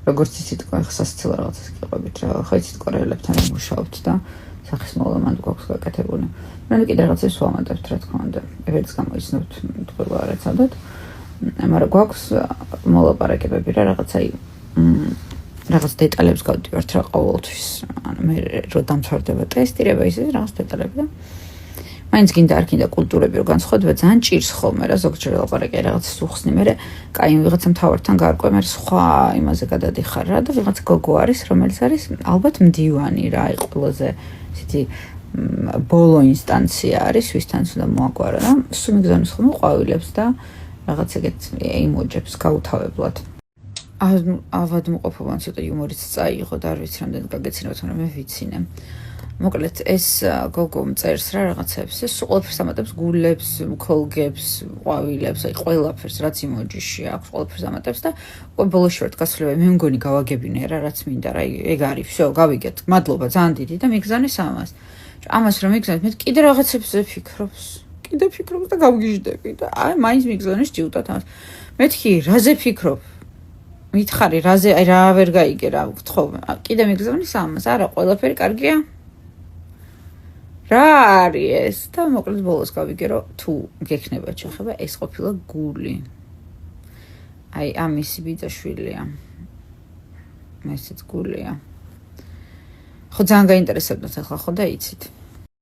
როგორც სიტყვა სასაცილო რაღაცას გიყვებით რა ხო იცით კორეელებთან მუშაობთ და სახის მოლომად გვაქვს გაკეთებული მე კიდე რაღაცას ვამატებთ რა თქმა უნდა ერთს გამოიცნობთ თქვა არ ეცადოთ მაგრამ გვაქვს მოლაპარაკებები რა რაღაც დეტალებს გავდივართ რა ყოველთვის ანუ მე რო დამთავრდება ტესტირება ისე რაღაც დეტალები და მაინც გინდა არ გინდა კულტურები რო განსხვავდება ძალიან ჭირს ხოლმე რა ზოგჯერ ლაპარაკი რაღაც უხსნი მე კაი ვიღაცა მთავართან გარკვე მე სხვა იმაზე გადადიხარ რა და ვიღაცა გოგო არის რომელიც არის ალბათ მდივანი რა აი ყველაზე ისეთი ბოლო ინსტანცია არის ვისთანაც უნდა მოაგვარა და სულ მიგზავნის ხოლმე ყვავილებს და რაღაც ეგეთ ემოჯებს გაუთავებლად ავადმყოფობამ ცოტა იუმორიც წაიღო და არ ვიცი რამდენი გაგეცინებათ მაგრამ მე ვიცინე მოკლედ ეს გოგო მწერს რა რაღაცებს ეს ყველაფერს ამატებს გულებს მქოლგებს ყვავილებს აი ყველაფერს რაც ემოჯიში აქვს ყველაფერს ამატებს და ბოლოში ვარ გასულება მე მგონი გავაგებინე რა რაც მინდა რა ეგ არის всё გავიგეთ მადლობა ძალიან დიდი და მიგზავნეს ამას რომ მიგზავნეთ მე კიდე რაღაცებზე ფიქრობს და გავგიჟდები და აი მაინც მიგზავნეს ჭიუტად ამას მეთქი რაზე ფიქრობ მითხარი რაზე აი რა ვერ გაიგე რა გთხოვ კიდე მიგზავნის ამას არა ყველაფერი კარგია რა არის ეს და მოკლედ ბოლოს გავიგე რომ თუ გექნება ჩახება ეს ყოფილა გული აი ამისი ბიძაშვილია ესეც გულია ხო ძალიან გაინტერესებდათ ახლა ხო და იცით